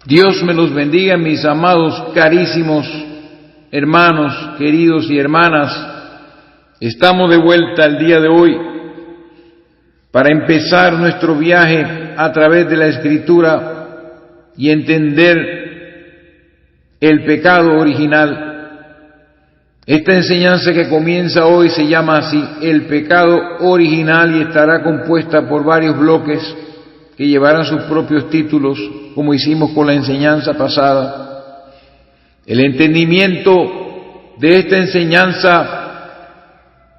Dios me los bendiga, mis amados, carísimos hermanos, queridos y hermanas. Estamos de vuelta el día de hoy para empezar nuestro viaje a través de la Escritura y entender el pecado original. Esta enseñanza que comienza hoy se llama así, el pecado original, y estará compuesta por varios bloques que llevarán sus propios títulos, como hicimos con la enseñanza pasada. El entendimiento de esta enseñanza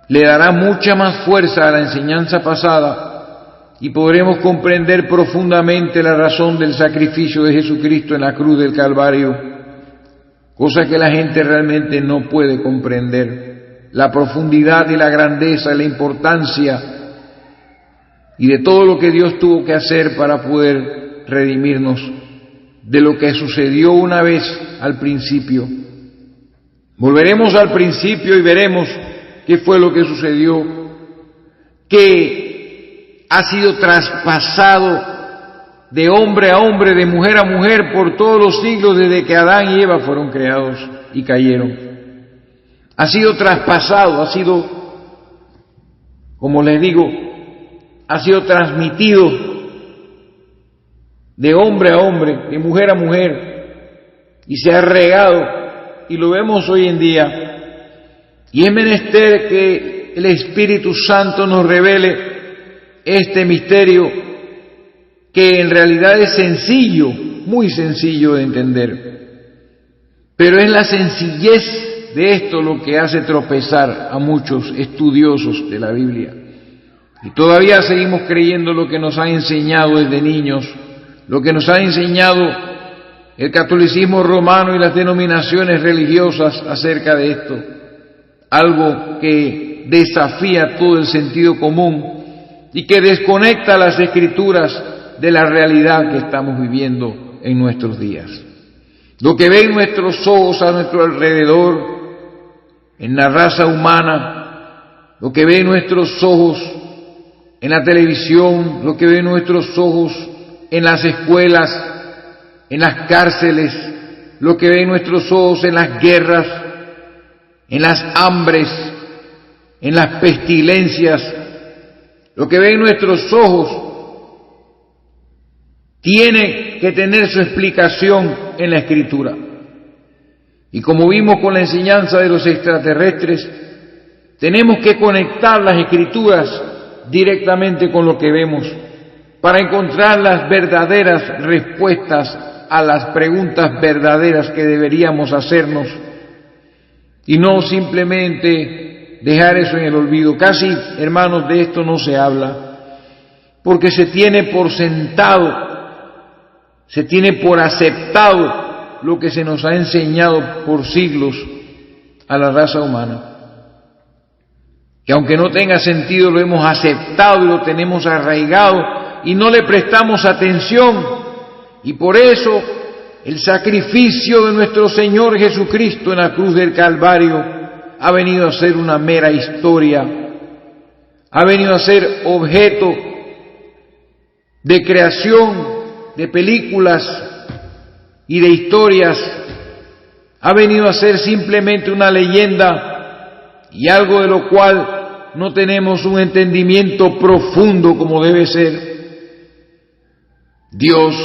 le dará mucha más fuerza a la enseñanza pasada y podremos comprender profundamente la razón del sacrificio de Jesucristo en la cruz del Calvario, cosa que la gente realmente no puede comprender, la profundidad y la grandeza y la importancia y de todo lo que Dios tuvo que hacer para poder redimirnos de lo que sucedió una vez al principio. Volveremos al principio y veremos qué fue lo que sucedió, que ha sido traspasado de hombre a hombre, de mujer a mujer, por todos los siglos desde que Adán y Eva fueron creados y cayeron. Ha sido traspasado, ha sido, como les digo, ha sido transmitido de hombre a hombre, de mujer a mujer, y se ha regado, y lo vemos hoy en día. Y es menester que el Espíritu Santo nos revele este misterio, que en realidad es sencillo, muy sencillo de entender. Pero es la sencillez de esto lo que hace tropezar a muchos estudiosos de la Biblia. Y todavía seguimos creyendo lo que nos ha enseñado desde niños, lo que nos ha enseñado el catolicismo romano y las denominaciones religiosas acerca de esto. Algo que desafía todo el sentido común y que desconecta las Escrituras de la realidad que estamos viviendo en nuestros días. Lo que ven nuestros ojos a nuestro alrededor, en la raza humana, lo que ven nuestros ojos en la televisión, lo que ven nuestros ojos en las escuelas, en las cárceles, lo que ven nuestros ojos en las guerras, en las hambres, en las pestilencias, lo que ven nuestros ojos tiene que tener su explicación en la Escritura. Y como vimos con la enseñanza de los extraterrestres, tenemos que conectar las Escrituras directamente con lo que vemos para encontrar las verdaderas respuestas a las preguntas verdaderas que deberíamos hacernos y no simplemente dejar eso en el olvido. Casi, hermanos, de esto no se habla porque se tiene por sentado, se tiene por aceptado lo que se nos ha enseñado por siglos a la raza humana, que aunque no tenga sentido lo hemos aceptado y lo tenemos arraigado y no le prestamos atención. Y por eso el sacrificio de nuestro Señor Jesucristo en la cruz del Calvario ha venido a ser una mera historia, ha venido a ser objeto de creación de películas y de historias, ha venido a ser simplemente una leyenda y algo de lo cual no tenemos un entendimiento profundo como debe ser. Dios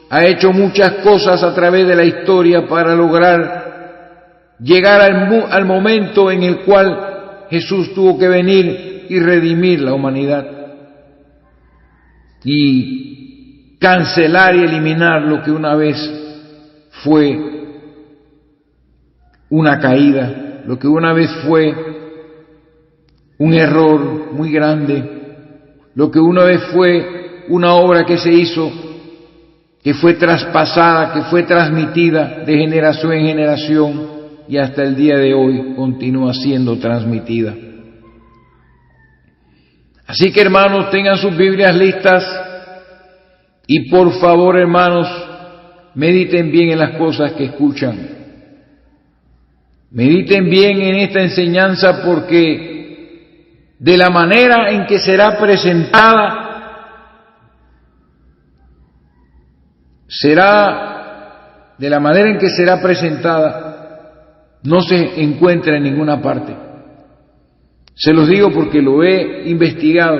ha hecho muchas cosas a través de la historia para lograr llegar al momento en el cual Jesús tuvo que venir y redimir la humanidad y cancelar y eliminar lo que una vez fue una caída, lo que una vez fue un error muy grande, lo que una vez fue una obra que se hizo, que fue traspasada, que fue transmitida de generación en generación y hasta el día de hoy continúa siendo transmitida. Así que, hermanos, tengan sus Biblias listas y por favor, hermanos, mediten bien en las cosas que escuchan. Mediten bien en esta enseñanza porque de la manera en que será presentada será de la manera en que será presentada, no se encuentra en ninguna parte. Se los digo porque lo he investigado,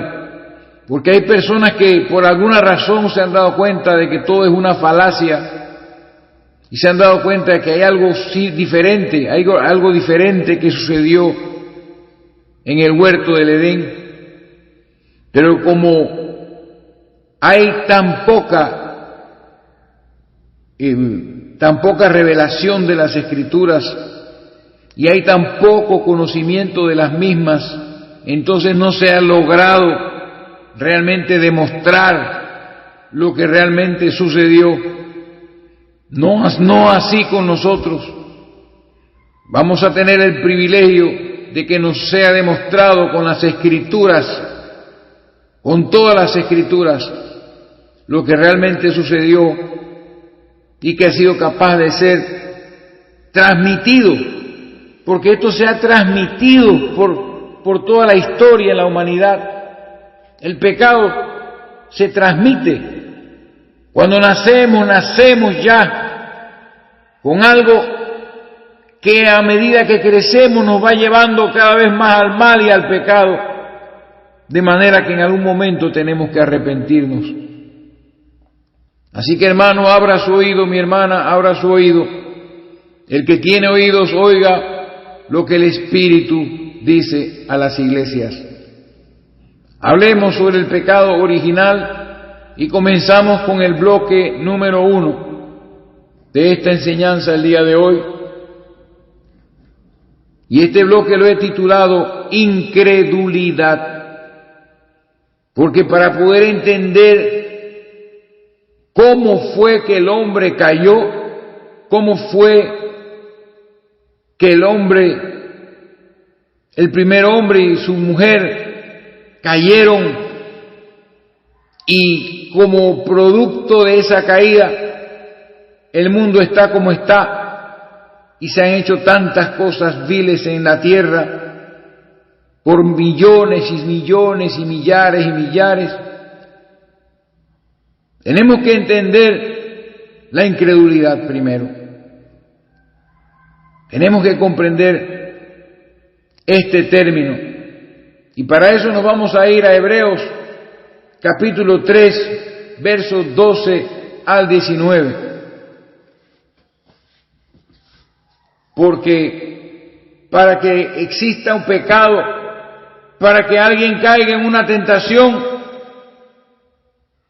porque hay personas que por alguna razón se han dado cuenta de que todo es una falacia y se han dado cuenta de que hay algo sí diferente, algo diferente que sucedió en el huerto del Edén. Pero como hay tan poca revelación de las Escrituras y hay tan poco conocimiento de las mismas, entonces no se ha logrado realmente demostrar lo que realmente sucedió. No así con nosotros. Vamos a tener el privilegio de que nos sea demostrado con las Escrituras, con todas las Escrituras, lo que realmente sucedió y que ha sido capaz de ser transmitido, porque esto se ha transmitido por toda la historia en la humanidad. El pecado se transmite. Cuando nacemos ya con algo que a medida que crecemos nos va llevando cada vez más al mal y al pecado, de manera que en algún momento tenemos que arrepentirnos. Así que hermano, abra su oído, mi hermana, abra su oído. El que tiene oídos, oiga lo que el Espíritu dice a las iglesias. Hablemos sobre el pecado original y comenzamos con el bloque número 1 de esta enseñanza el día de hoy. Y este bloque lo he titulado Incredulidad, porque para poder entender cómo fue que el hombre cayó, cómo fue que el primer hombre y su mujer cayeron, y como producto de esa caída el mundo está como está, y se han hecho tantas cosas viles en la tierra por millones y millones y millares y millares. Tenemos que entender la incredulidad primero. Tenemos que comprender este término. Y para eso nos vamos a ir a Hebreos capítulo 3, versos 12 al 19. Porque para que exista un pecado, para que alguien caiga en una tentación,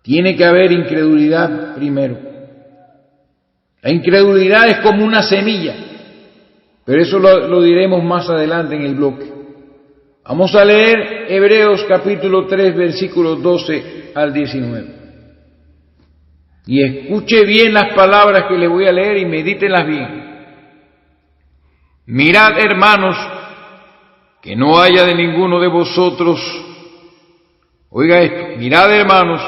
tiene que haber incredulidad primero. La incredulidad es como una semilla, pero eso lo diremos más adelante en el bloque. Vamos a leer Hebreos capítulo 3, versículos 12 al 19. Y escuche bien las palabras que le voy a leer y medítenlas bien. Mirad, hermanos, que no haya de ninguno de vosotros, oiga esto, mirad, hermanos,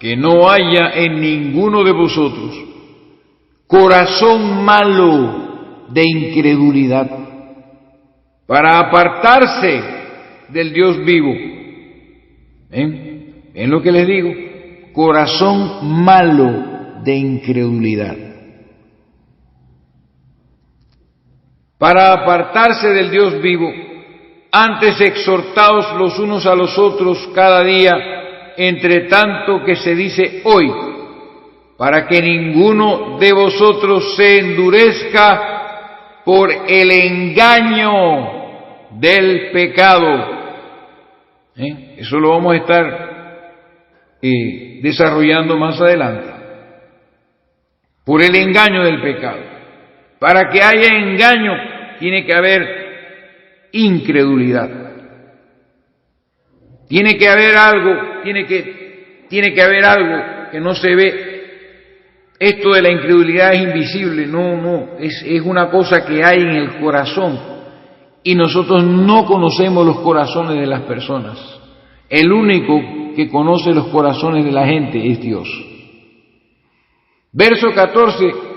que no haya en ninguno de vosotros corazón malo de incredulidad, para apartarse del Dios vivo. ¿Ven? ¿Ven lo que les digo? Corazón malo de incredulidad. Para apartarse del Dios vivo, antes exhortaos los unos a los otros cada día, entre tanto que se dice hoy, para que ninguno de vosotros se endurezca por el engaño del pecado. Eso lo vamos a estar desarrollando más adelante. Por el engaño del pecado. Para que haya engaño, tiene que haber incredulidad. Tiene que haber algo, tiene que haber algo que no se ve. Esto de la incredulidad es invisible, es una cosa que hay en el corazón. Y nosotros no conocemos los corazones de las personas. El único que conoce los corazones de la gente es Dios. Verso 14.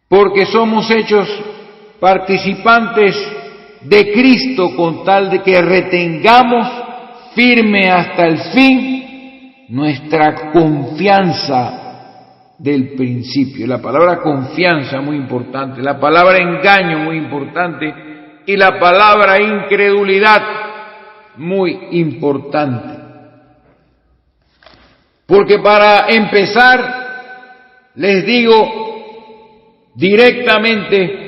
Porque somos hechos participantes de Cristo con tal de que retengamos firme hasta el fin nuestra confianza del principio. La palabra confianza, muy importante, la palabra engaño, muy importante, y la palabra incredulidad, muy importante. Porque para empezar, les digo directamente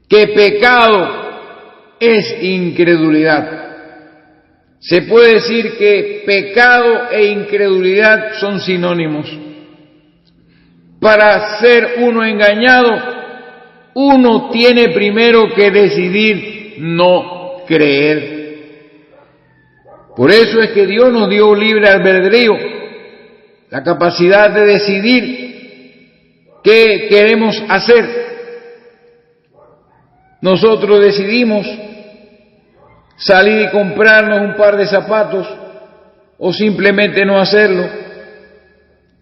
que pecado es incredulidad. Se puede decir que pecado e incredulidad son sinónimos. Para ser uno engañado, uno tiene primero que decidir no creer. Por eso es que Dios nos dio libre albedrío, la capacidad de decidir qué queremos hacer. Nosotros decidimos salir y comprarnos un par de zapatos, o simplemente no hacerlo,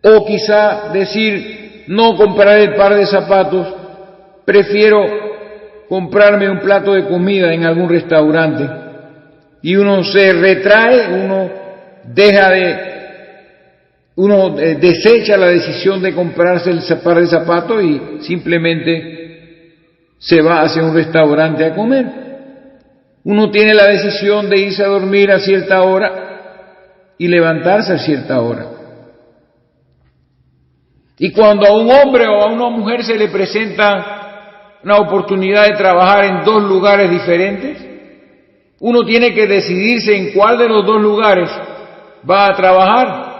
o quizá decir, no comprar el par de zapatos, prefiero comprarme un plato de comida en algún restaurante. Y uno se retrae, uno desecha la decisión de comprarse el par de zapatos y simplemente se va hacia un restaurante a comer. Uno tiene la decisión de irse a dormir a cierta hora y levantarse a cierta hora. Y cuando a un hombre o a una mujer se le presenta una oportunidad de trabajar en dos lugares diferentes, uno tiene que decidirse en cuál de los dos lugares va a trabajar.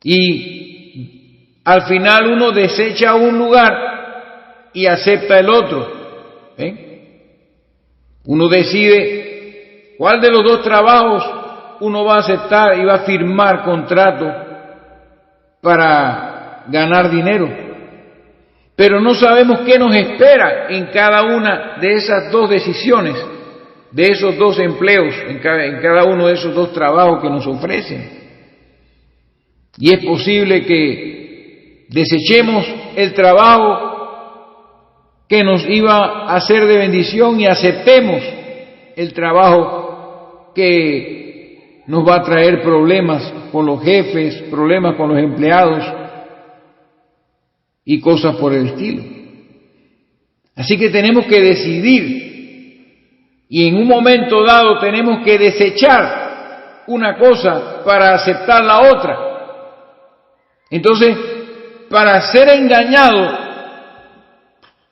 Y al final uno desecha un lugar y acepta el otro. Uno decide cuál de los dos trabajos uno va a aceptar y va a firmar contrato para ganar dinero. Pero no sabemos qué nos espera en cada una de esas dos decisiones, de esos dos empleos, en cada uno de esos dos trabajos que nos ofrecen. Y es posible que desechemos el trabajo que nos iba a ser de bendición y aceptemos el trabajo que nos va a traer problemas con los jefes, problemas con los empleados y cosas por el estilo. Así que tenemos que decidir. Y en un momento dado tenemos que desechar una cosa para aceptar la otra. Entonces, para ser engañado,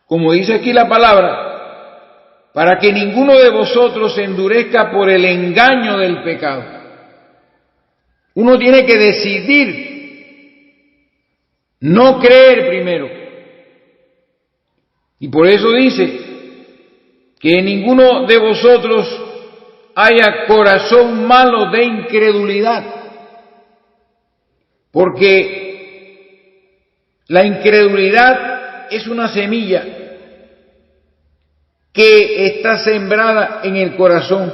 como dice aquí la palabra, para que ninguno de vosotros se endurezca por el engaño del pecado, uno tiene que decidir no creer primero. Y por eso dice, que ninguno de vosotros haya corazón malo de incredulidad, porque la incredulidad es una semilla que está sembrada en el corazón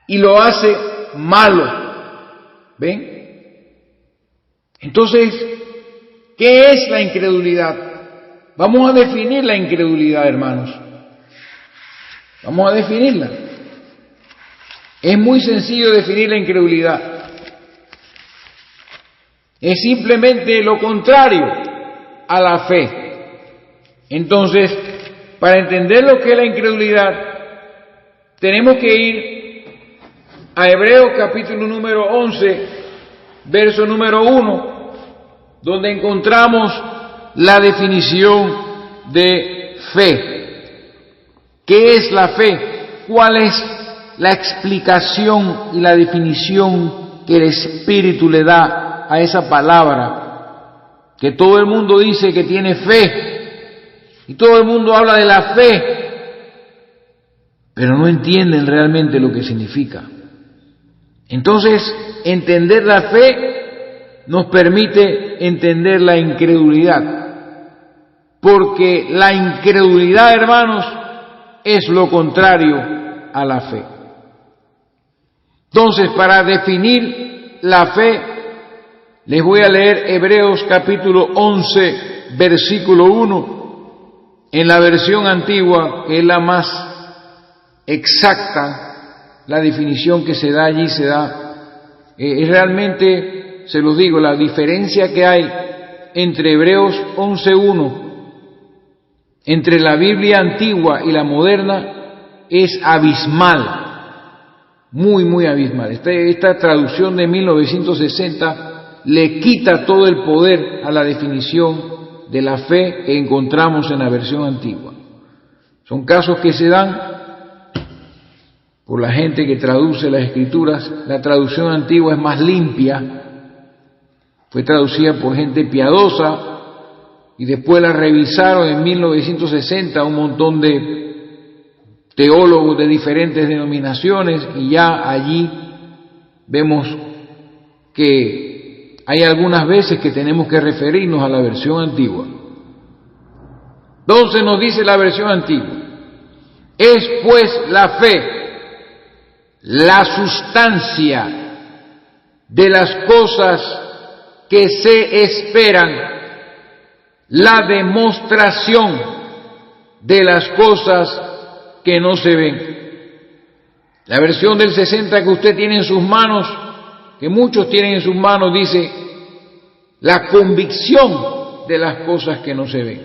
y lo hace malo. ¿Ven? Entonces, ¿qué es la incredulidad? Vamos a definir la incredulidad, hermanos. Vamos a definirla. Es muy sencillo definir la incredulidad. Es simplemente lo contrario a la fe. Entonces, para entender lo que es la incredulidad, tenemos que ir a Hebreos capítulo número 11, verso número 1, donde encontramos la definición de fe. ¿Qué es la fe? ¿Cuál es la explicación y la definición que el Espíritu le da a esa palabra? Que todo el mundo dice que tiene fe y todo el mundo habla de la fe, pero no entienden realmente lo que significa. Entonces, entender la fe nos permite entender la incredulidad. Porque la incredulidad, hermanos, es lo contrario a la fe. Entonces, para definir la fe, les voy a leer Hebreos capítulo 11, versículo 1, en la versión antigua, que es la más exacta. La definición que se da allí es realmente se los digo, la diferencia que hay entre Hebreos 11:1, entre la Biblia antigua y la moderna, es abismal, muy, muy abismal. Esta traducción de 1960 le quita todo el poder a la definición de la fe que encontramos en la versión antigua. Son casos que se dan por la gente que traduce las Escrituras. La traducción antigua es más limpia, fue traducida por gente piadosa y después la revisaron en 1960 un montón de teólogos de diferentes denominaciones, y ya allí vemos que hay algunas veces que tenemos que referirnos a la versión antigua. Entonces nos dice la versión antigua: es pues la fe la sustancia de las cosas que se esperan, la demostración de las cosas que no se ven. La versión del 60 que usted tiene en sus manos, que muchos tienen en sus manos, dice la convicción de las cosas que no se ven,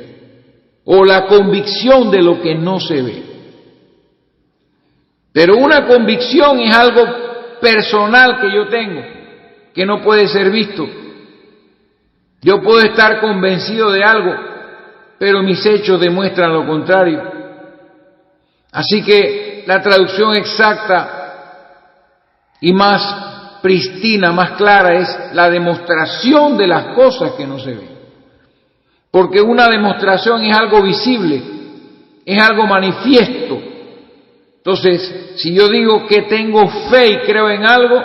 o la convicción de lo que no se ve. Pero una convicción es algo personal que yo tengo, que no puede ser visto. Yo puedo estar convencido de algo, pero mis hechos demuestran lo contrario. Así que la traducción exacta y más pristina, más clara, es la demostración de las cosas que no se ven. Porque una demostración es algo visible, es algo manifiesto. Entonces, si yo digo que tengo fe y creo en algo,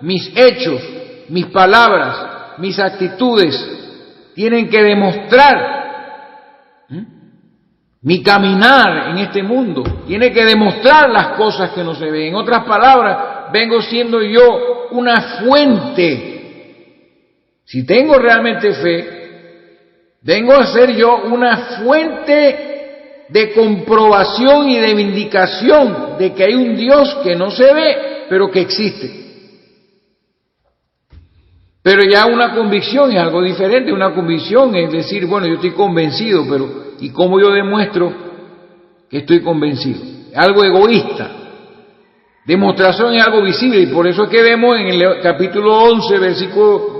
mis hechos, mis palabras, mis actitudes tienen que demostrar mi caminar en este mundo, tiene que demostrar las cosas que no se ven. En otras palabras, vengo siendo yo una fuente. Si tengo realmente fe, vengo a ser yo una fuente de comprobación y de vindicación de que hay un Dios que no se ve, pero que existe. Pero ya una convicción es algo diferente. Una convicción es decir, bueno, yo estoy convencido, pero ¿y cómo yo demuestro que estoy convencido? Es algo egoísta. Demostración es algo visible, y por eso es que vemos en el capítulo 11,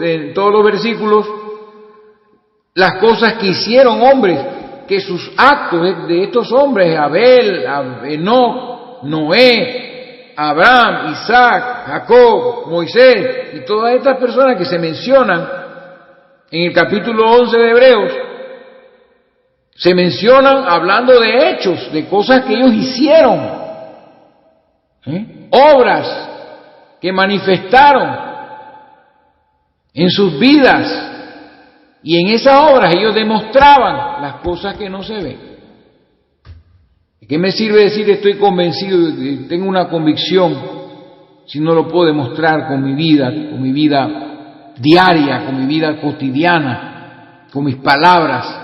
en todos los versículos, las cosas que hicieron hombres, que sus actos de estos hombres, Abel, Enoc, Noé, Abraham, Isaac, Jacob, Moisés y todas estas personas que se mencionan en el capítulo 11 de Hebreos, se mencionan hablando de hechos, de cosas que ellos hicieron, obras que manifestaron en sus vidas, y en esas obras ellos demostraban las cosas que no se ven. ¿Qué me sirve decir estoy convencido, tengo una convicción, si no lo puedo demostrar con mi vida diaria, con mi vida cotidiana, con mis palabras?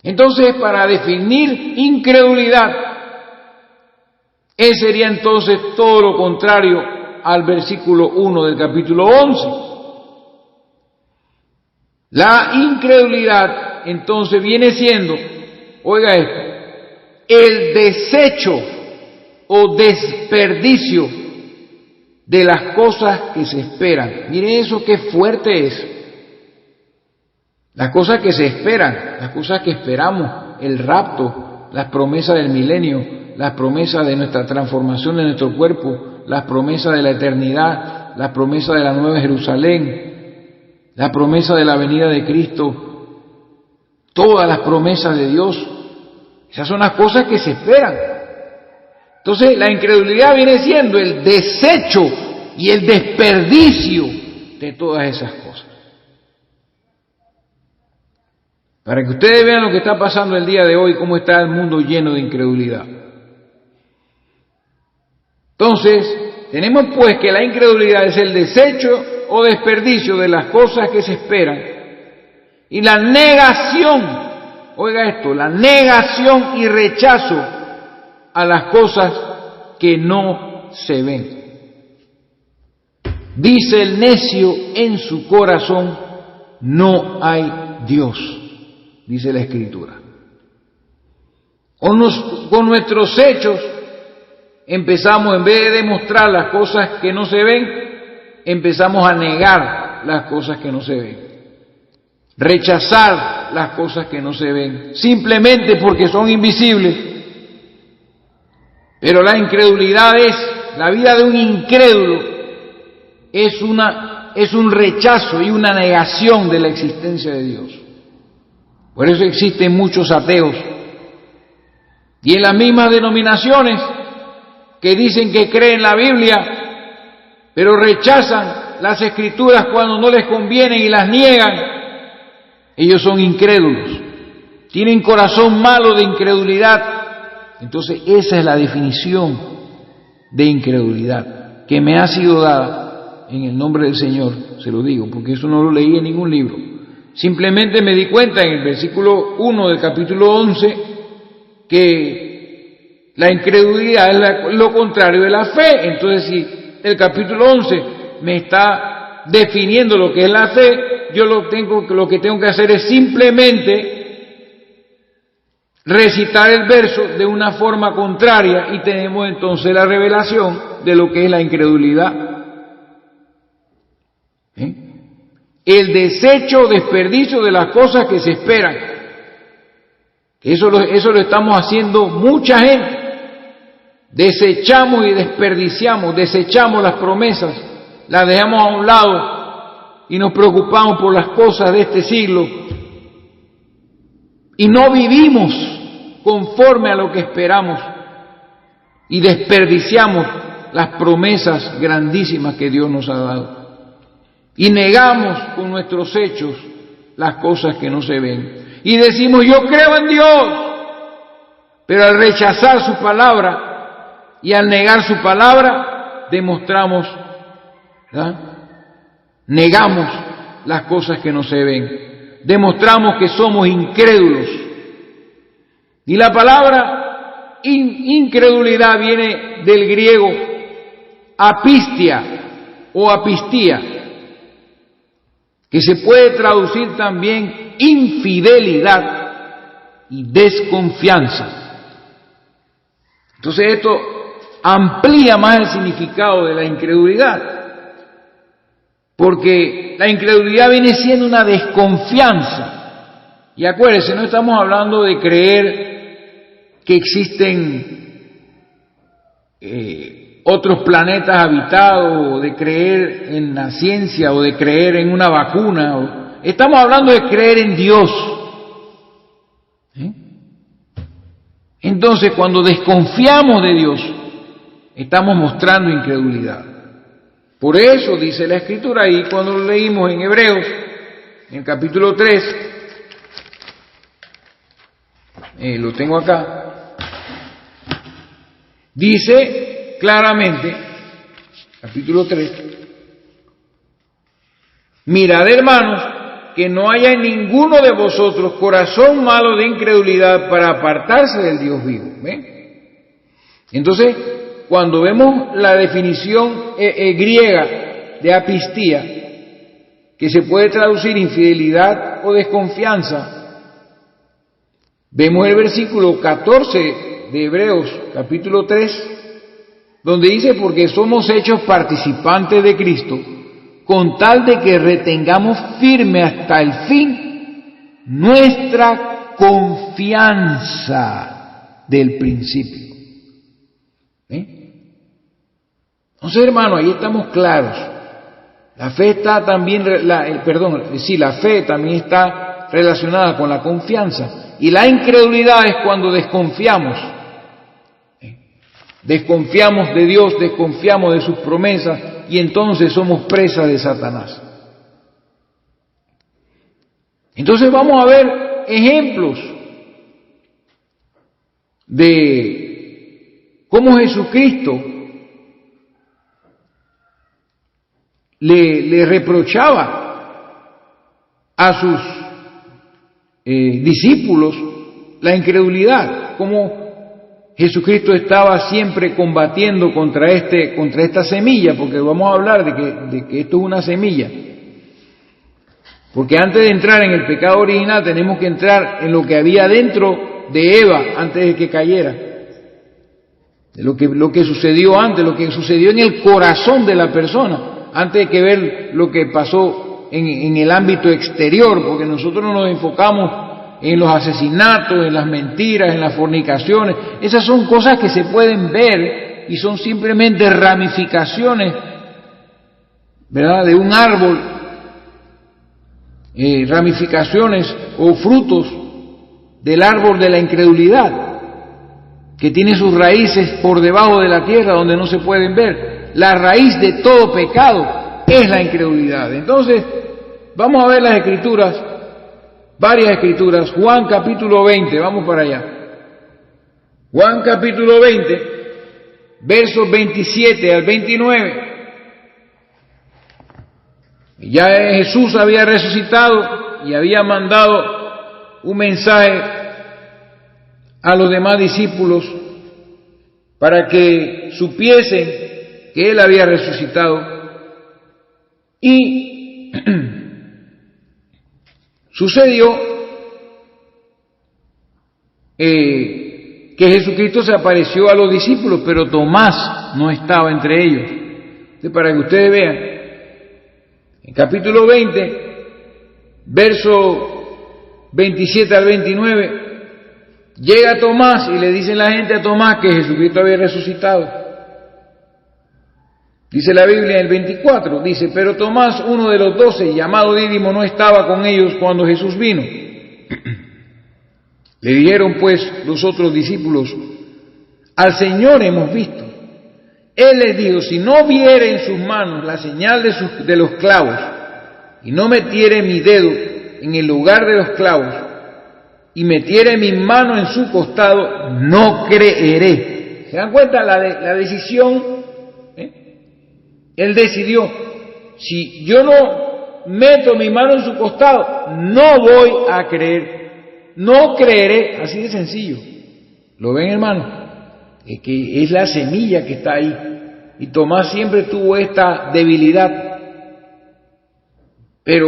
Entonces, para definir incredulidad, sería entonces todo lo contrario al versículo 1 del capítulo 11. La incredulidad entonces viene siendo, oiga esto, el desecho o desperdicio de las cosas que se esperan. Mire eso, qué fuerte es. Las cosas que se esperan, las cosas que esperamos, el rapto, las promesas del milenio, las promesas de nuestra transformación de nuestro cuerpo, las promesas de la eternidad, las promesas de la Nueva Jerusalén, la promesa de la venida de Cristo, todas las promesas de Dios. Esas son las cosas que se esperan. Entonces, la incredulidad viene siendo el desecho y el desperdicio de todas esas cosas. Para que ustedes vean lo que está pasando el día de hoy, cómo está el mundo lleno de incredulidad. Entonces, tenemos pues que la incredulidad es el desecho o desperdicio de las cosas que se esperan, y la negación, oiga esto, la negación y rechazo a las cosas que no se ven. Dice el necio en su corazón, no hay Dios, dice la Escritura. Con nuestros hechos empezamos, en vez de demostrar las cosas que no se ven, empezamos a negar las cosas que no se ven, rechazar las cosas que no se ven, simplemente porque son invisibles. Pero la incredulidad la vida de un incrédulo es un rechazo y una negación de la existencia de Dios. Por eso existen muchos ateos. Y en las mismas denominaciones que dicen que creen la Biblia, pero rechazan las Escrituras cuando no les convienen y las niegan, ellos son incrédulos, tienen corazón malo de incredulidad. Entonces esa es la definición de incredulidad que me ha sido dada en el nombre del Señor, se lo digo, porque eso no lo leí en ningún libro. Simplemente me di cuenta en el versículo 1 del capítulo 11 que la incredulidad es lo contrario de la fe. Entonces, si el capítulo 11 me está definiendo lo que es la fe, yo lo que tengo que hacer es simplemente recitar el verso de una forma contraria y tenemos entonces la revelación de lo que es la incredulidad. El desecho o desperdicio de las cosas que se esperan. Eso lo estamos haciendo mucha gente. Desechamos y desechamos las promesas, las dejamos a un lado y nos preocupamos por las cosas de este siglo y no vivimos conforme a lo que esperamos y desperdiciamos las promesas grandísimas que Dios nos ha dado y negamos con nuestros hechos las cosas que no se ven y decimos yo creo en Dios, pero al rechazar su palabra y al negar su palabra demostramos, negamos las cosas que no se ven, demostramos que somos incrédulos. Y la palabra incredulidad viene del griego apistia o apistía, que se puede traducir también infidelidad y desconfianza. Entonces esto amplía más el significado de la incredulidad, porque la incredulidad viene siendo una desconfianza. Y acuérdense, no estamos hablando de creer que existen otros planetas habitados, o de creer en la ciencia, o de creer en una vacuna. Estamos hablando de creer en Dios. Entonces, cuando desconfiamos de Dios, estamos mostrando incredulidad. Por eso dice la Escritura ahí, cuando lo leímos en Hebreos, en el capítulo 3, lo tengo acá, dice claramente, capítulo 3, mirad hermanos, que no haya en ninguno de vosotros corazón malo de incredulidad para apartarse del Dios vivo. ¿Ven? Entonces, cuando vemos la definición griega de apistía, que se puede traducir infidelidad o desconfianza, vemos el versículo 14 de Hebreos, capítulo 3, donde dice, porque somos hechos participantes de Cristo, con tal de que retengamos firme hasta el fin nuestra confianza del principio. Entonces, hermano, ahí estamos claros. La fe está también, la fe también está relacionada con la confianza. Y la incredulidad es cuando desconfiamos. Desconfiamos de Dios, desconfiamos de sus promesas y entonces somos presa de Satanás. Entonces vamos a ver ejemplos de cómo Jesucristo le reprochaba a sus discípulos la incredulidad, como Jesucristo estaba siempre combatiendo contra esta semilla, porque vamos a hablar de que esto es una semilla. Porque antes de entrar en el pecado original tenemos que entrar en lo que había dentro de Eva antes de que cayera. De lo que sucedió antes, lo que sucedió en el corazón de la persona, antes de que ver lo que pasó en el ámbito exterior, porque nosotros no nos enfocamos en los asesinatos, en las mentiras, en las fornicaciones. Esas son cosas que se pueden ver y son simplemente ramificaciones, ¿verdad?, de un árbol, ramificaciones o frutos del árbol de la incredulidad, que tiene sus raíces por debajo de la tierra donde no se pueden ver. La raíz de todo pecado es la incredulidad. Entonces, vamos a ver las escrituras. Varias escrituras. Juan capítulo 20, vamos para allá. Juan capítulo 20, versos 27 al 29. Ya Jesús había resucitado y había mandado un mensaje a los demás discípulos para que supiesen que Él había resucitado. Y sucedió que Jesucristo se apareció a los discípulos, pero Tomás no estaba entre ellos. Entonces, para que ustedes vean, en capítulo 20, verso 27 al 29, llega Tomás y le dice la gente a Tomás que Jesucristo había resucitado. Dice la Biblia en el 24, dice, pero Tomás, uno de los 12, llamado Dídimo, no estaba con ellos cuando Jesús vino. Le dijeron pues los otros discípulos, al Señor hemos visto. Él les dijo, si no viere en sus manos la señal de los clavos, y no metiere mi dedo en el lugar de los clavos, y metiere mi mano en su costado, no creeré. ¿Se dan cuenta la decisión? Él decidió, si yo no meto mi mano en su costado, no voy a creer, no creeré, así de sencillo. ¿Lo ven, hermano? Es que es la semilla que está ahí. Y Tomás siempre tuvo esta debilidad. Pero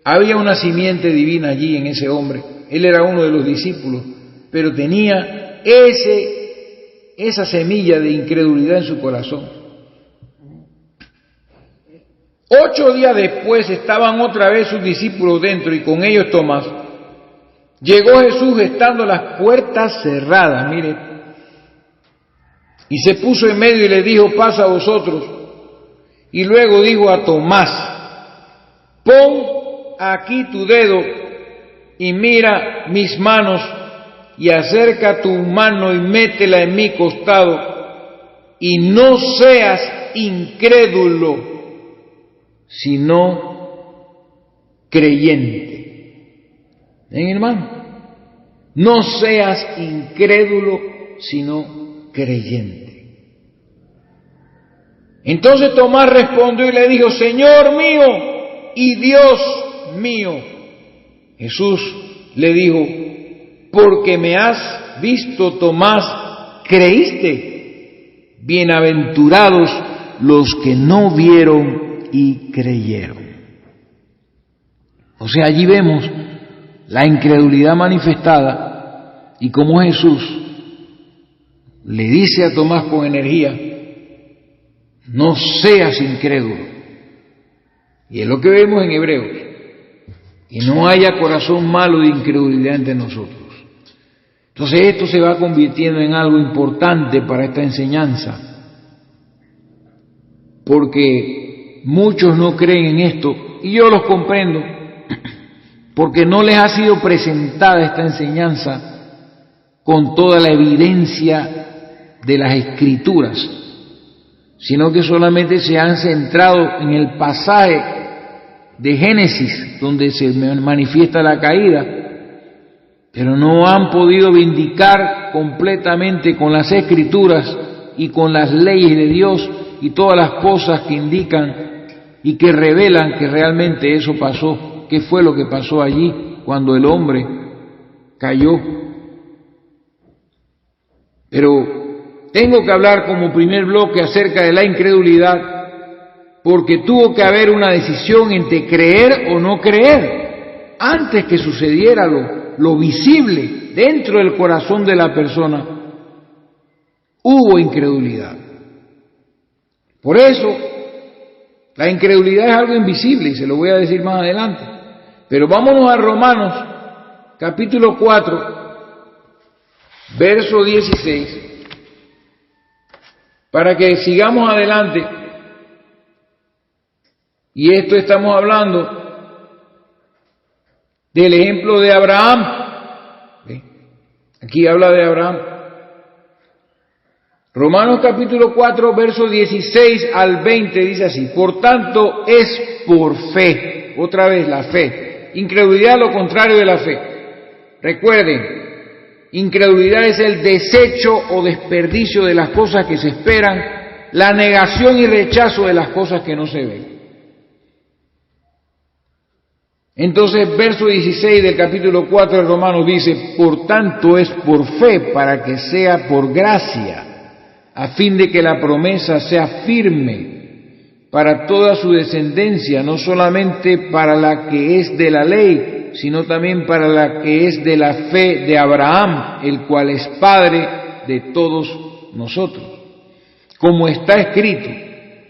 había una simiente divina allí en ese hombre. Él era uno de los discípulos, pero tenía esa semilla de incredulidad en su corazón. 8 días después estaban otra vez sus discípulos dentro y con ellos Tomás. Llegó Jesús estando las puertas cerradas, mire, y se puso en medio y le dijo, pasa a vosotros. Y luego dijo a Tomás, pon aquí tu dedo y mira mis manos y acerca tu mano y métela en mi costado y no seas incrédulo, sino creyente. ¿Ven, hermano? No seas incrédulo, sino creyente. Entonces Tomás respondió y le dijo, Señor mío y Dios mío. Jesús le dijo, porque me has visto, Tomás, creíste. Bienaventurados los que no vieron y creyeron. O sea, allí vemos la incredulidad manifestada y cómo Jesús le dice a Tomás con energía, no seas incrédulo. Y es lo que vemos en Hebreos, que no haya corazón malo de incredulidad entre nosotros. Entonces esto se va convirtiendo en algo importante para esta enseñanza, porque muchos no creen en esto, y yo los comprendo, porque no les ha sido presentada esta enseñanza con toda la evidencia de las Escrituras, sino que solamente se han centrado en el pasaje de Génesis, donde se manifiesta la caída, pero no han podido vindicar completamente con las Escrituras y con las leyes de Dios y todas las cosas que indican y que revelan que realmente eso pasó. ¿Qué fue lo que pasó allí cuando el hombre cayó? Pero tengo que hablar como primer bloque acerca de la incredulidad, porque tuvo que haber una decisión entre creer o no creer, antes que sucediera lo visible dentro del corazón de la persona. Hubo incredulidad. Por eso, la incredulidad es algo invisible, y se lo voy a decir más adelante. Pero vámonos a Romanos, capítulo 4, verso 16, para que sigamos adelante. Y esto estamos hablando del ejemplo de Abraham. Aquí habla de Abraham. Romanos capítulo 4, verso 16 al 20 dice así: por tanto es por fe, otra vez la fe. Incredulidad lo contrario de la fe. Recuerden, incredulidad es el desecho o desperdicio de las cosas que se esperan, la negación y rechazo de las cosas que no se ven. Entonces, verso 16 del capítulo 4 de Romanos dice: por tanto es por fe, para que sea por gracia, a fin de que la promesa sea firme para toda su descendencia, no solamente para la que es de la ley, sino también para la que es de la fe de Abraham, el cual es Padre de todos nosotros. Como está escrito: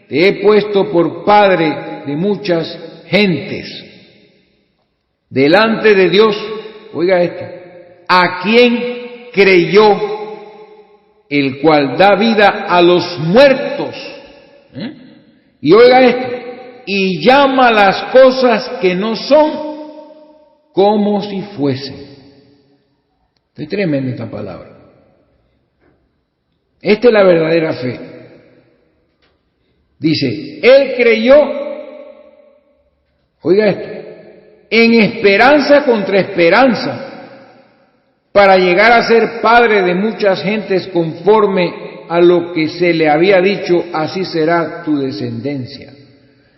te he puesto por Padre de muchas gentes, delante de Dios, oiga esto, a quien creyó, el cual da vida a los muertos. Y oiga esto, y llama las cosas que no son como si fuesen. Es tremenda esta palabra. Esta es la verdadera fe. Dice, él creyó, oiga esto, en esperanza contra esperanza, para llegar a ser padre de muchas gentes conforme a lo que se le había dicho: así será tu descendencia.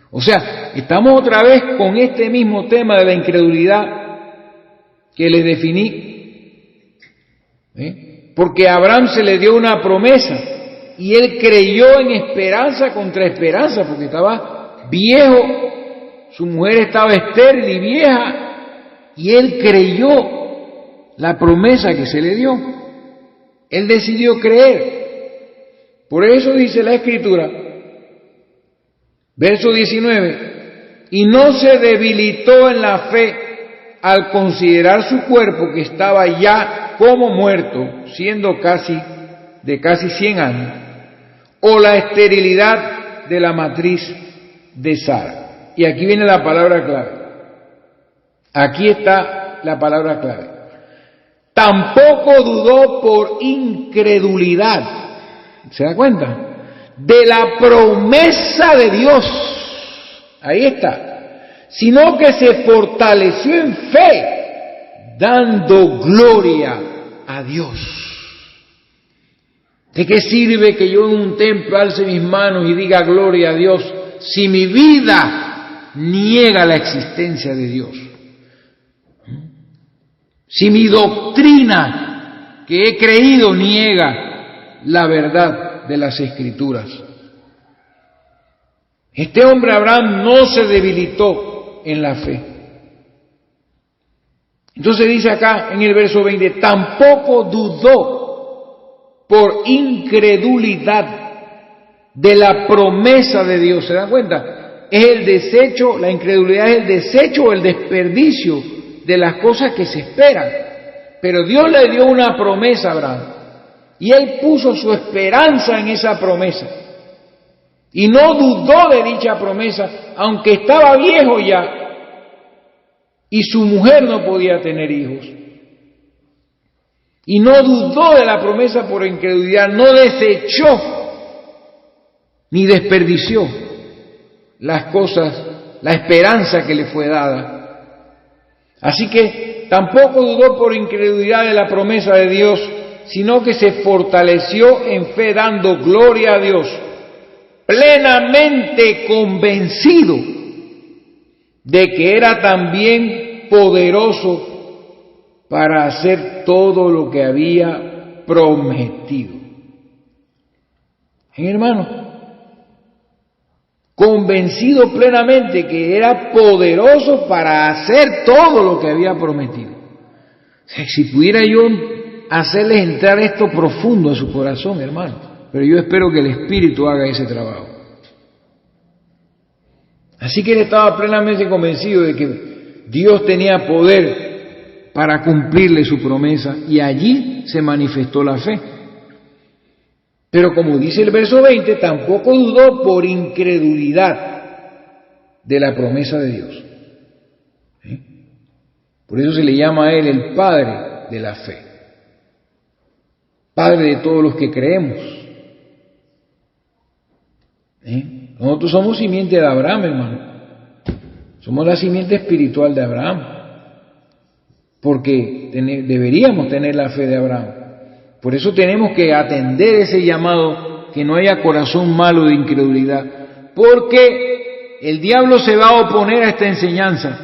O sea, estamos otra vez con este mismo tema de la incredulidad que les definí. Porque a Abraham se le dio una promesa y él creyó en esperanza contra esperanza, porque estaba viejo, su mujer estaba estéril y vieja, y él creyó la promesa que se le dio. Él decidió creer. Por eso dice la Escritura, verso 19, y no se debilitó en la fe al considerar su cuerpo, que estaba ya como muerto, siendo de casi 100 años, o la esterilidad de la matriz de Sara. Y aquí viene la palabra clave. Aquí está la palabra clave. Tampoco dudó por incredulidad, ¿se da cuenta? De la promesa de Dios, ahí está, sino que se fortaleció en fe, dando gloria a Dios. ¿De qué sirve que yo en un templo alce mis manos y diga gloria a Dios, si mi vida niega la existencia de Dios? Si mi doctrina que he creído niega la verdad de las Escrituras. Este hombre Abraham no se debilitó en la fe. Entonces dice acá en el verso 20, tampoco dudó por incredulidad de la promesa de Dios. ¿Se dan cuenta? Es el desecho, la incredulidad es el desecho o el desperdicio de las cosas que se esperan. Pero Dios le dio una promesa a Abraham y él puso su esperanza en esa promesa y no dudó de dicha promesa, aunque estaba viejo ya y su mujer no podía tener hijos, y no dudó de la promesa por incredulidad, no desechó ni desperdició las cosas, la esperanza que le fue dada. Así que tampoco dudó por incredulidad de la promesa de Dios, sino que se fortaleció en fe, dando gloria a Dios, plenamente convencido de que era también poderoso para hacer todo lo que había prometido. Hermano, convencido plenamente que era poderoso para hacer todo lo que había prometido. O sea, si pudiera yo hacerles entrar esto profundo a su corazón, hermano, pero yo espero que el Espíritu haga ese trabajo. Así que él estaba plenamente convencido de que Dios tenía poder para cumplirle su promesa, y allí se manifestó la fe. Pero como dice el verso 20, tampoco dudó por incredulidad de la promesa de Dios. Por eso se le llama a él el Padre de la fe, Padre de todos los que creemos. Nosotros somos simiente de Abraham, hermano. Somos la simiente espiritual de Abraham, porque deberíamos tener la fe de Abraham. Por eso tenemos que atender ese llamado, que no haya corazón malo de incredulidad, porque el diablo se va a oponer a esta enseñanza.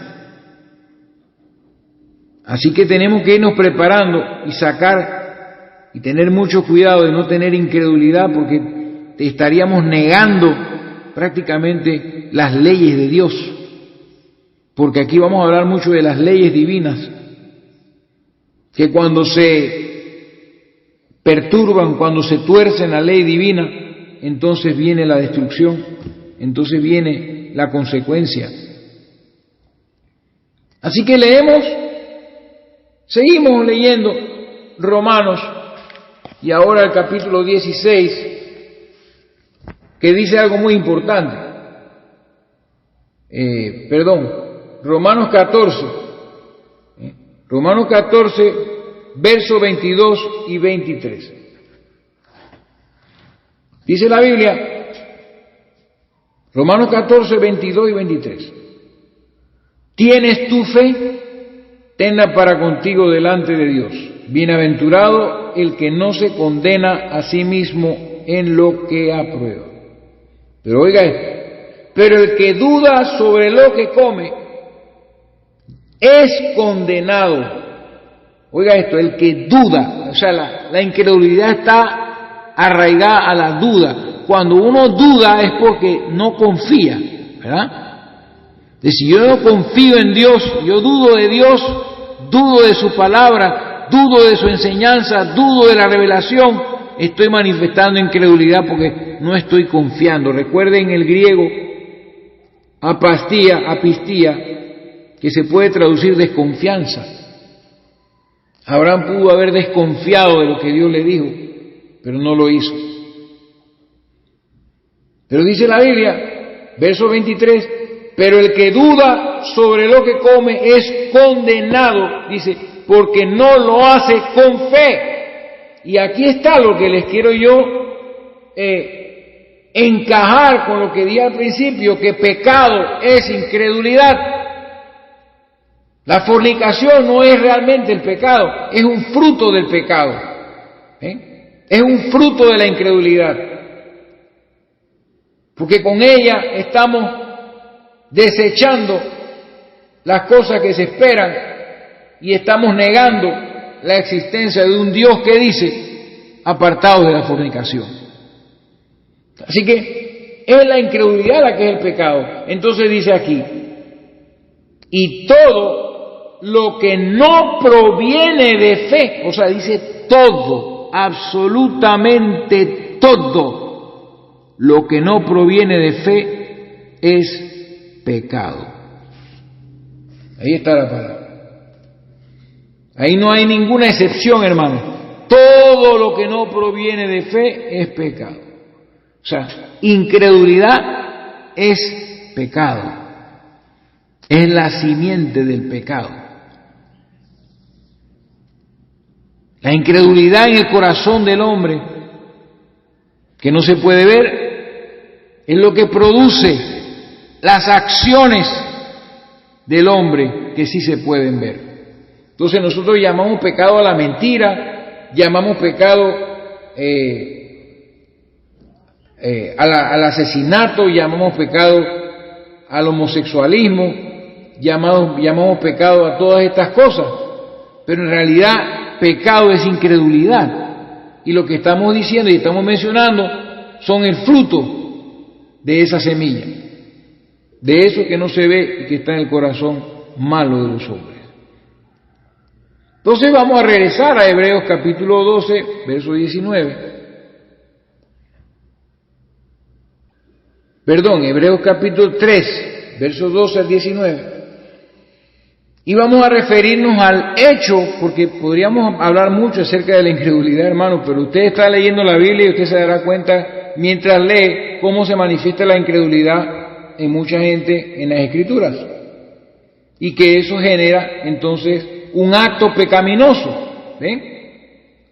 Así que tenemos que irnos preparando y sacar y tener mucho cuidado de no tener incredulidad, porque estaríamos negando prácticamente las leyes de Dios. Porque aquí vamos a hablar mucho de las leyes divinas, que cuando se perturban, cuando se tuercen la ley divina, entonces viene la destrucción, entonces viene la consecuencia. Así que seguimos leyendo Romanos, y ahora el capítulo 16, que dice algo muy importante. Romanos 14. Romanos 14, versos 22 y 23. Dice la Biblia, Romanos 14, 22 y 23. ¿Tienes tu fe? Tenla para contigo delante de Dios. Bienaventurado el que no se condena a sí mismo en lo que aprueba. Pero oiga esto, pero el que duda sobre lo que come es condenado. Oiga esto, el que duda, o sea, la incredulidad está arraigada a la duda. Cuando uno duda es porque no confía, ¿verdad? Si yo no confío en Dios, yo dudo de Dios, dudo de su palabra, dudo de su enseñanza, dudo de la revelación, estoy manifestando incredulidad porque no estoy confiando. Recuerden el griego apistía, que se puede traducir desconfianza. Abraham pudo haber desconfiado de lo que Dios le dijo, pero no lo hizo. Pero dice la Biblia, verso 23, pero el que duda sobre lo que come es condenado, dice, porque no lo hace con fe. Y aquí está lo que les quiero yo encajar con lo que dije al principio, que pecado es incredulidad. La fornicación no es realmente el pecado, es un fruto del pecado, es un fruto de la incredulidad, porque con ella estamos desechando las cosas que se esperan y estamos negando la existencia de un Dios que dice, apartados de la fornicación. Así que es la incredulidad la que es el pecado. Entonces dice aquí, y todo lo que no proviene de fe, o sea, dice todo, absolutamente todo, lo que no proviene de fe es pecado. Ahí está la palabra. Ahí no hay ninguna excepción, hermano. Todo lo que no proviene de fe es pecado. O sea, incredulidad es pecado. Es la simiente del pecado. La incredulidad en el corazón del hombre, que no se puede ver, es lo que produce las acciones del hombre que sí se pueden ver. Entonces nosotros llamamos pecado a la mentira, llamamos pecado al asesinato, llamamos pecado al homosexualismo, llamamos pecado a todas estas cosas, pero en realidad pecado es incredulidad. Y lo que estamos diciendo y estamos mencionando son el fruto de esa semilla, de eso que no se ve y que está en el corazón malo de los hombres. Entonces vamos a regresar a Hebreos capítulo 12, verso 19. Perdón, Hebreos capítulo 3, versos 12 al 19. Y vamos a referirnos al hecho, porque podríamos hablar mucho acerca de la incredulidad, hermano, pero usted está leyendo la Biblia y usted se dará cuenta, mientras lee, cómo se manifiesta la incredulidad en mucha gente en las Escrituras. Y que eso genera, entonces, un acto pecaminoso. ¿Ven?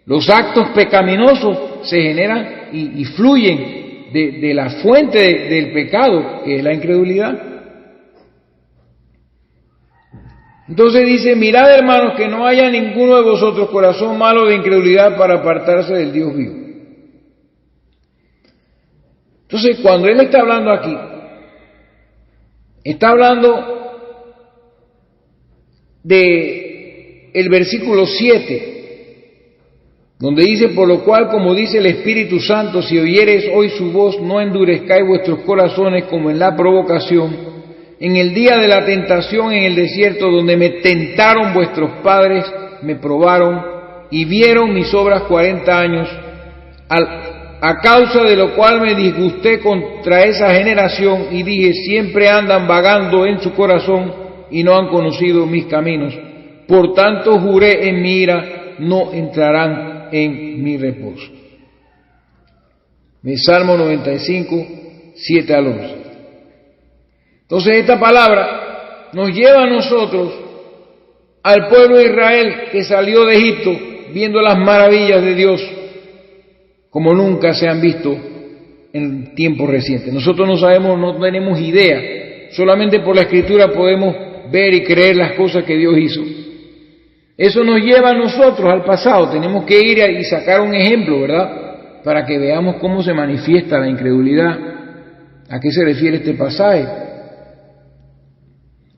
Los actos pecaminosos se generan y fluyen de la fuente del pecado, que es la incredulidad. Entonces dice, mirad hermanos, que no haya ninguno de vosotros corazón malo de incredulidad para apartarse del Dios vivo. Entonces, cuando él está hablando aquí, está hablando de el versículo 7, donde dice, por lo cual, como dice el Espíritu Santo, si oyereis hoy su voz, no endurezcáis vuestros corazones como en la provocación, en el día de la tentación en el desierto, donde me tentaron vuestros padres, me probaron y vieron mis obras 40 años, a causa de lo cual me disgusté contra esa generación y dije, siempre andan vagando en su corazón y no han conocido mis caminos. Por tanto juré en mi ira, no entrarán en mi reposo. El Salmo 95, 7 al 11. Entonces esta palabra nos lleva a nosotros, al pueblo de Israel que salió de Egipto, viendo las maravillas de Dios como nunca se han visto en tiempos recientes. Nosotros no sabemos, no tenemos idea, solamente por la Escritura podemos ver y creer las cosas que Dios hizo. Eso nos lleva a nosotros al pasado, tenemos que ir y sacar un ejemplo, ¿verdad? Para que veamos cómo se manifiesta la incredulidad. ¿A qué se refiere este pasaje?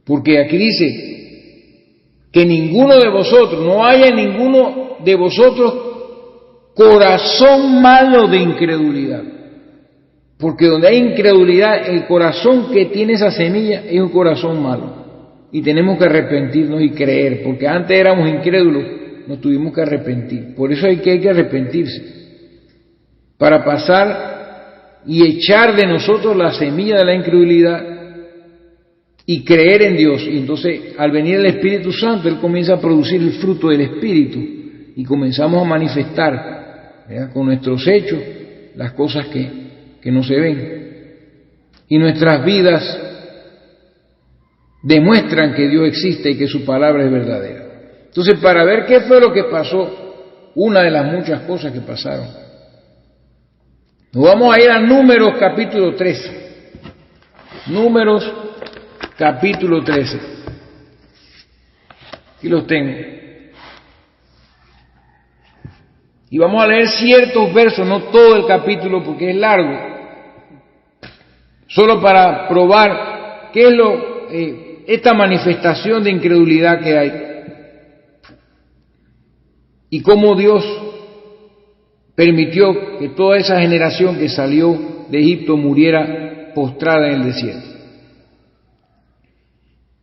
Porque aquí dice que ninguno de vosotros, no haya ninguno de vosotros corazón malo de incredulidad. Porque donde hay incredulidad, el corazón que tiene esa semilla es un corazón malo. Y tenemos que arrepentirnos y creer, porque antes éramos incrédulos, nos tuvimos que arrepentir. Por eso hay que arrepentirse, para pasar y echar de nosotros la semilla de la incredulidad y creer en Dios. Y entonces, al venir el Espíritu Santo, Él comienza a producir el fruto del Espíritu y comenzamos a manifestar, ¿verdad?, con nuestros hechos las cosas que no se ven. Y nuestras vidas demuestran que Dios existe y que su palabra es verdadera. Entonces, para ver qué fue lo que pasó, una de las muchas cosas que pasaron, nos vamos a ir a Números capítulo 13. Números capítulo 13. Aquí los tengo. Y vamos a leer ciertos versos, no todo el capítulo porque es largo, solo para probar qué es esta manifestación de incredulidad que hay y cómo Dios permitió que toda esa generación que salió de Egipto muriera postrada en el desierto.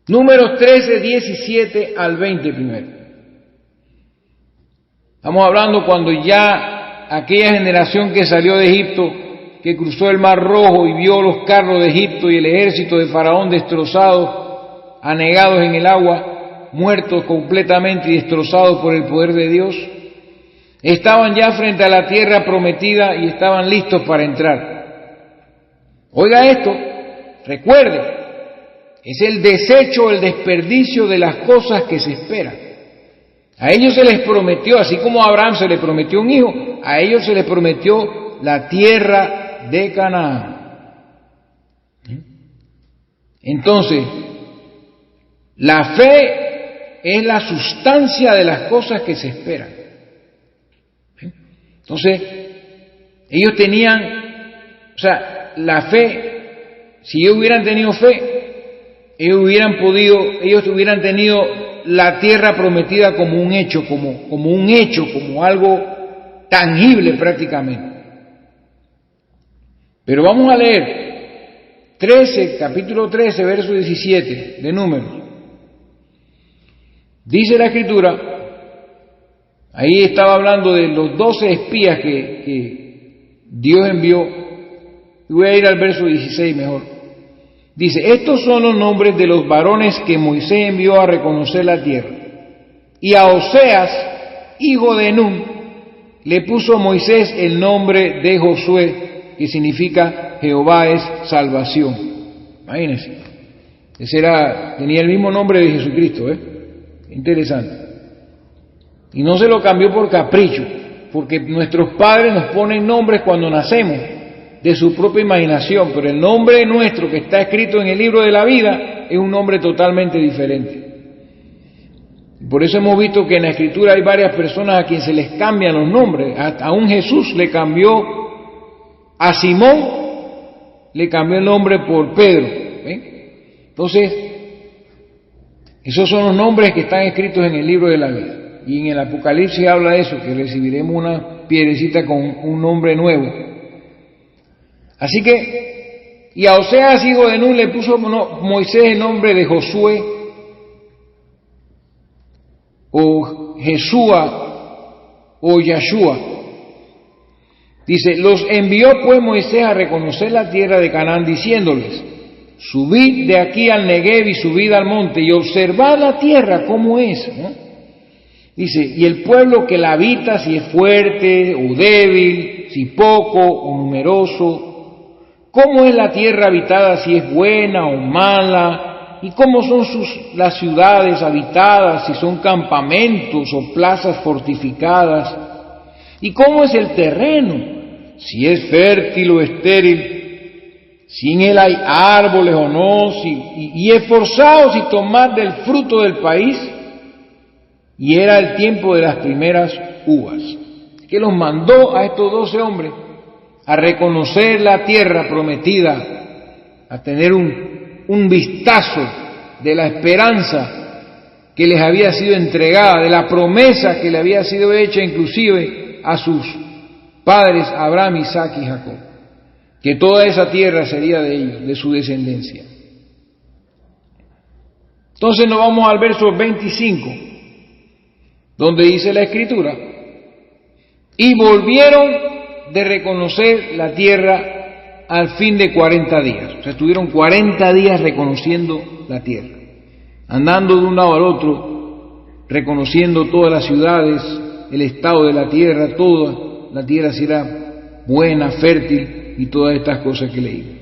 Números 13, 17 al 20 primero. Estamos hablando cuando ya aquella generación que salió de Egipto, que cruzó el Mar Rojo y vio los carros de Egipto y el ejército de Faraón destrozados, anegados en el agua, muertos completamente y destrozados por el poder de Dios, estaban ya frente a la tierra prometida y estaban listos para entrar. Oiga esto, recuerde, es el desecho, el desperdicio de las cosas que se esperan. A ellos se les prometió, así como a Abraham se le prometió un hijo, a ellos se les prometió la tierra de Canaán. Entonces, la fe es la sustancia de las cosas que se esperan. Entonces, ellos tenían, la fe, si ellos hubieran tenido fe, ellos hubieran tenido la tierra prometida como un hecho, como algo tangible prácticamente. Pero vamos a leer capítulo 13, verso 17 de Números. Dice la Escritura, ahí estaba hablando de los 12 espías que Dios envió. Y voy a ir al verso 16 mejor. Dice, estos son los nombres de los varones que Moisés envió a reconocer la tierra. Y a Oseas, hijo de Nun, le puso Moisés el nombre de Josué, que significa Jehová es salvación. Imagínense. Tenía el mismo nombre de Jesucristo, Interesante. Y no se lo cambió por capricho, porque nuestros padres nos ponen nombres cuando nacemos, de su propia imaginación, pero el nombre nuestro que está escrito en el libro de la vida es un nombre totalmente diferente. Por eso hemos visto que en la Escritura hay varias personas a quien se les cambian los nombres. A un Jesús le cambió, a Simón le cambió el nombre por Pedro. Entonces, esos son los nombres que están escritos en el libro de la vida. Y en el Apocalipsis habla de eso, que recibiremos una piedrecita con un nombre nuevo. Así que, y a Oseas, hijo de Nun, le puso Moisés el nombre de Josué, o Jesúa, o Yahshua. Dice, los envió pues Moisés a reconocer la tierra de Canaán, diciéndoles, subid de aquí al Negev y subid al monte y observad la tierra cómo es, ¿no? Dice, y el pueblo que la habita, si es fuerte o débil, si poco o numeroso, cómo es la tierra habitada, si es buena o mala, y cómo son las ciudades habitadas, si son campamentos o plazas fortificadas, y cómo es el terreno, si es fértil o estéril, si en él hay árboles o no, y esforzaos y tomad del fruto del país. Y era el tiempo de las primeras uvas, que los mandó a estos 12 hombres a reconocer la tierra prometida, a tener un vistazo de la esperanza que les había sido entregada, de la promesa que le había sido hecha inclusive a sus padres Abraham, Isaac y Jacob, que toda esa tierra sería de ellos, de su descendencia. Entonces nos vamos al verso 25, donde dice la Escritura, y volvieron de reconocer la tierra al fin de 40 días. O sea, estuvieron 40 días reconociendo la tierra, andando de un lado al otro, reconociendo todas las ciudades, el estado de la tierra, toda la tierra si era buena, fértil y todas estas cosas que leímos.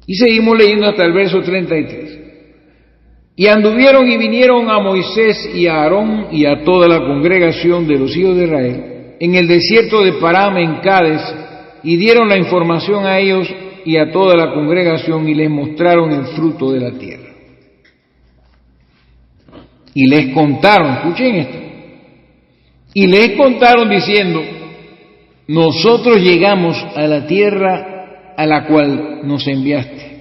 Y seguimos leyendo hasta el verso 33. Y anduvieron y vinieron a Moisés y a Aarón y a toda la congregación de los hijos de Israel en el desierto de Param en Cádiz, y dieron la información a ellos y a toda la congregación y les mostraron el fruto de la tierra. Y les contaron, escuchen esto, y les contaron diciendo, nosotros llegamos a la tierra a la cual nos enviaste,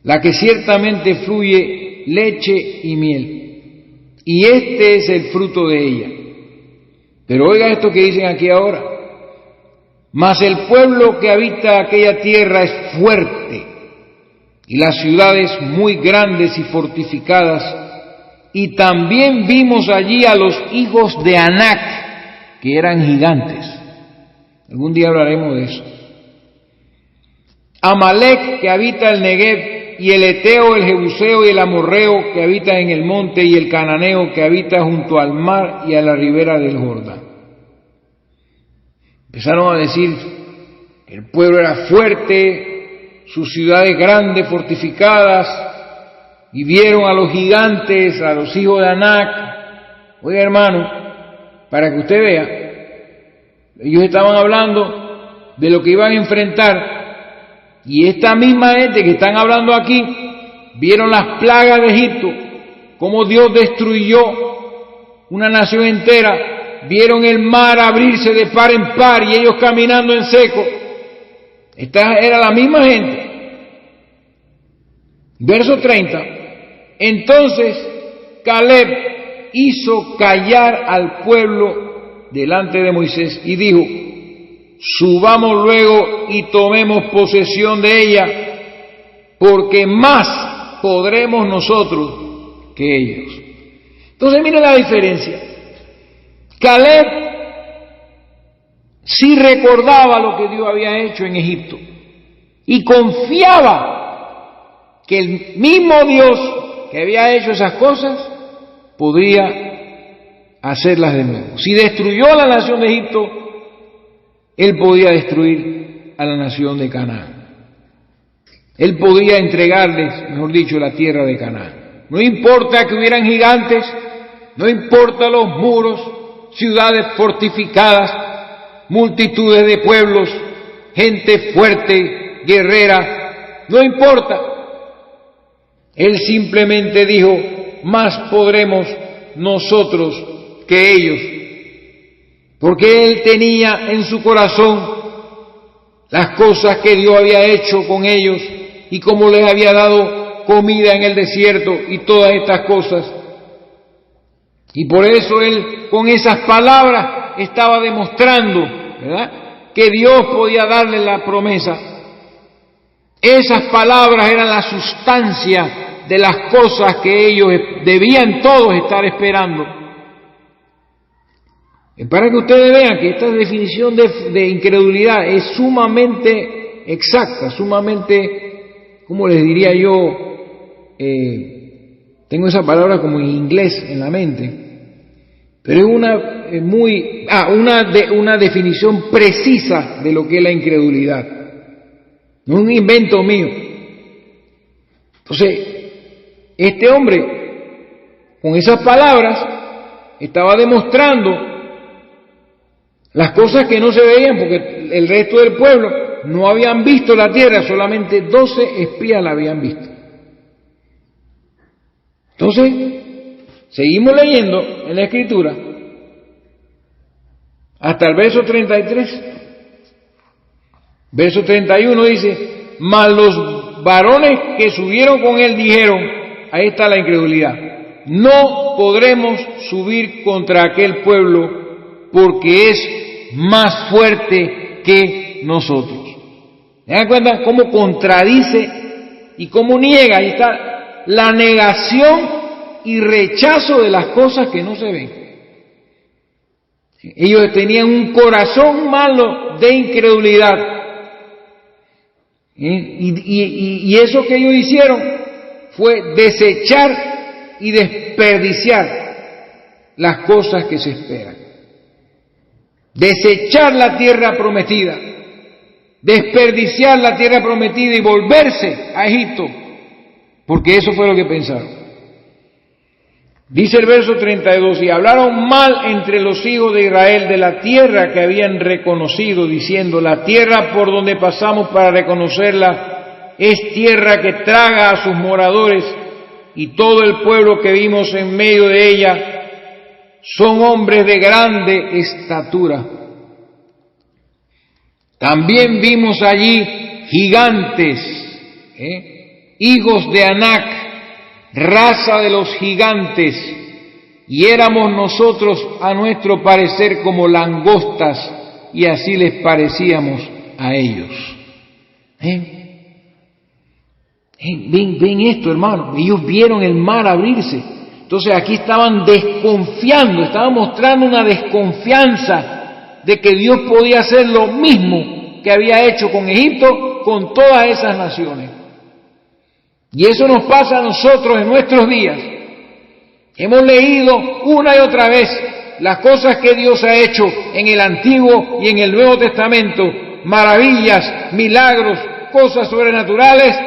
la que ciertamente fluye leche y miel, y este es el fruto de ella. Pero oiga esto que dicen aquí ahora, mas el pueblo que habita aquella tierra es fuerte, y las ciudades muy grandes y fortificadas, y también vimos allí a los hijos de Anac, que eran gigantes. Algún día hablaremos de eso. Amalek, que habita el Negev, y el Eteo, el Jebuseo y el Amorreo, que habita en el monte, y el Cananeo, que habita junto al mar y a la ribera del Jordán. Empezaron a decir que el pueblo era fuerte, sus ciudades grandes, fortificadas, y vieron a los gigantes, a los hijos de Anac. Oiga, hermano, para que usted vea, ellos estaban hablando de lo que iban a enfrentar, y esta misma gente que están hablando aquí, vieron las plagas de Egipto, cómo Dios destruyó una nación entera, vieron el mar abrirse de par en par y ellos caminando en seco. Esta era la misma gente. Verso 30. Entonces Caleb hizo callar al pueblo delante de Moisés y dijo: subamos luego y tomemos posesión de ella, porque más podremos nosotros que ellos. Entonces miren la diferencia. Caleb sí recordaba lo que Dios había hecho en Egipto y confiaba que el mismo Dios que había hecho esas cosas podría hacerlas de nuevo. Si destruyó a la nación de Egipto, él podía destruir a la nación de Canaán. Él podía entregarles, mejor dicho, la tierra de Canaán. No importa que hubieran gigantes, no importa los muros, ciudades fortificadas, multitudes de pueblos, gente fuerte, guerrera, no importa. Él simplemente dijo: más podremos nosotros que ellos, porque él tenía en su corazón las cosas que Dios había hecho con ellos y cómo les había dado comida en el desierto y todas estas cosas. Y por eso él con esas palabras estaba demostrando, ¿verdad?, que Dios podía darle la promesa. Esas palabras eran la sustancia de las cosas que ellos debían todos estar esperando. Para que ustedes vean que esta definición de incredulidad es sumamente exacta, sumamente, ¿cómo les diría yo? Tengo esa palabra como en inglés en la mente, pero es una definición precisa de lo que es la incredulidad. No es un invento mío. Entonces, este hombre, con esas palabras, estaba demostrando las cosas que no se veían, porque el resto del pueblo no habían visto la tierra, solamente 12 espías la habían visto. Entonces, seguimos leyendo en la Escritura, hasta el verso 33. Verso 31 dice: mas los varones que subieron con él dijeron, ahí está la incredulidad, no podremos subir contra aquel pueblo porque es más fuerte que nosotros. ¿Se dan cuenta cómo contradice y cómo niega? Ahí está la negación y rechazo de las cosas que no se ven. Ellos tenían un corazón malo de incredulidad. Y eso que ellos hicieron fue desechar y desperdiciar las cosas que se esperan. Desechar la tierra prometida, desperdiciar la tierra prometida y volverse a Egipto, porque eso fue lo que pensaron. Dice el verso 32, y hablaron mal entre los hijos de Israel de la tierra que habían reconocido, diciendo: la tierra por donde pasamos para reconocerla es tierra que traga a sus moradores, y todo el pueblo que vimos en medio de ella son hombres de grande estatura. También vimos allí gigantes, hijos de Anac, raza de los gigantes, y éramos nosotros a nuestro parecer como langostas, y así les parecíamos a ellos. Ven esto, hermano. Ellos vieron el mar abrirse. Entonces aquí estaban desconfiando, estaban mostrando una desconfianza de que Dios podía hacer lo mismo que había hecho con Egipto, con todas esas naciones. Y eso nos pasa a nosotros en nuestros días. Hemos leído una y otra vez las cosas que Dios ha hecho en el Antiguo y en el Nuevo Testamento, maravillas, milagros, cosas sobrenaturales,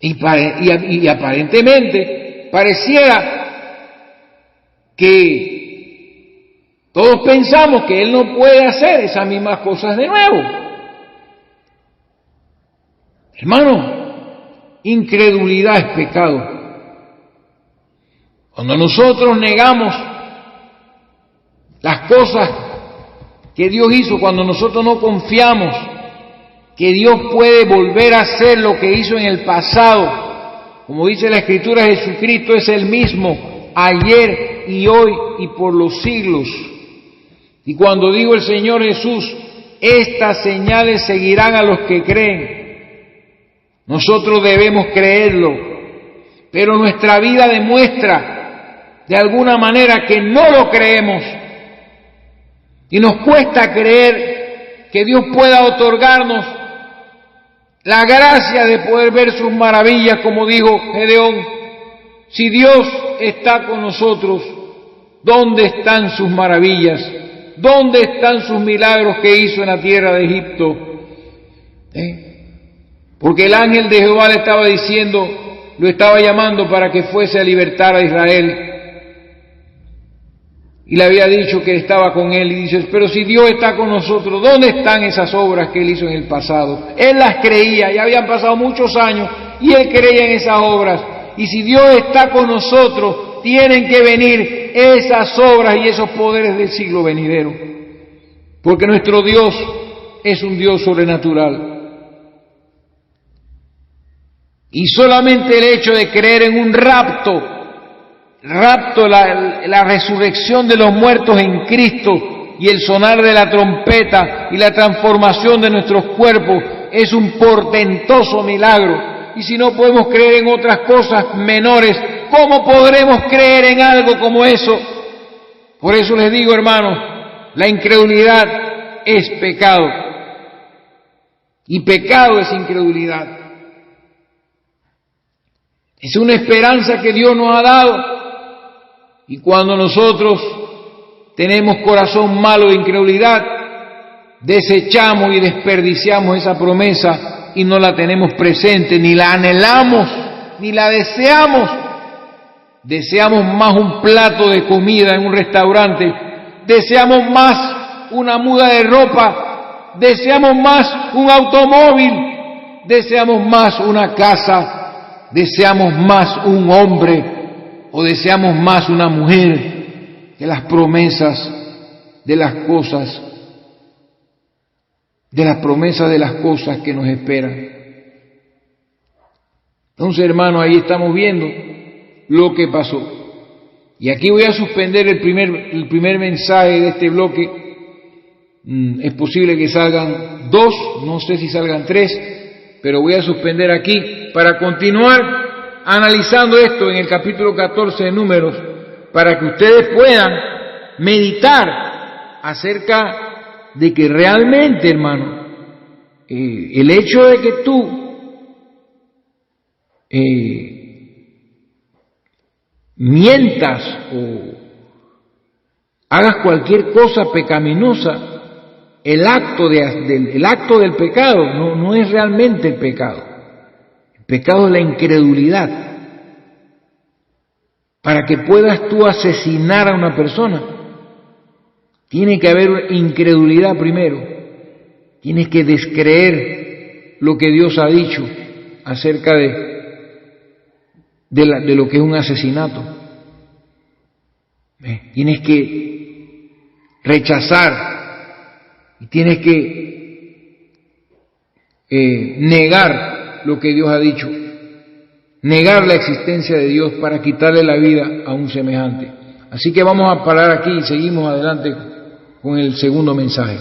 y aparentemente pareciera que todos pensamos que Él no puede hacer esas mismas cosas de nuevo. Hermano, incredulidad es pecado. Cuando nosotros negamos las cosas que Dios hizo, cuando nosotros no confiamos que Dios puede volver a hacer lo que hizo en el pasado, como dice la Escritura, Jesucristo es el mismo ayer y hoy y por los siglos. Y cuando dijo el Señor Jesús, estas señales seguirán a los que creen, nosotros debemos creerlo, pero nuestra vida demuestra de alguna manera que no lo creemos. Y nos cuesta creer que Dios pueda otorgarnos la gracia de poder ver sus maravillas, como dijo Gedeón. Si Dios está con nosotros, ¿dónde están sus maravillas? ¿Dónde están sus milagros que hizo en la tierra de Egipto? Porque el ángel de Jehová le estaba diciendo, lo estaba llamando para que fuese a libertar a Israel. Y le había dicho que estaba con él, y dice, pero si Dios está con nosotros, ¿dónde están esas obras que él hizo en el pasado? Él las creía, ya habían pasado muchos años, y él creía en esas obras. Y si Dios está con nosotros, tienen que venir esas obras y esos poderes del siglo venidero. Porque nuestro Dios es un Dios sobrenatural. Y solamente el hecho de creer en un rapto, la resurrección de los muertos en Cristo y el sonar de la trompeta y la transformación de nuestros cuerpos es un portentoso milagro. Y si no podemos creer en otras cosas menores, ¿cómo podremos creer en algo como eso? Por eso les digo, hermanos, la incredulidad es pecado. Y pecado es incredulidad. Es una esperanza que Dios nos ha dado. Y cuando nosotros tenemos corazón malo de incredulidad, desechamos y desperdiciamos esa promesa y no la tenemos presente, ni la anhelamos, ni la deseamos. Deseamos más un plato de comida en un restaurante, deseamos más una muda de ropa, deseamos más un automóvil, deseamos más una casa, deseamos más un hombre, o deseamos más una mujer que las promesas de las cosas, que nos esperan. Entonces, hermano, ahí estamos viendo lo que pasó. Y aquí voy a suspender el primer mensaje de este bloque. Es posible que salgan 2, no sé si salgan 3, pero voy a suspender aquí para continuar analizando esto en el capítulo 14 de Números, para que ustedes puedan meditar acerca de que realmente, hermano, el hecho de que tú mientas o hagas cualquier cosa pecaminosa, el acto del pecado no es realmente el pecado. Pecado es la incredulidad. Para que puedas tú asesinar a una persona, tiene que haber incredulidad primero. Tienes que descreer lo que Dios ha dicho acerca de lo que es un asesinato. Tienes que rechazar y tienes que negar lo que Dios ha dicho, negar la existencia de Dios para quitarle la vida a un semejante. Así que vamos a parar aquí y seguimos adelante con el segundo mensaje.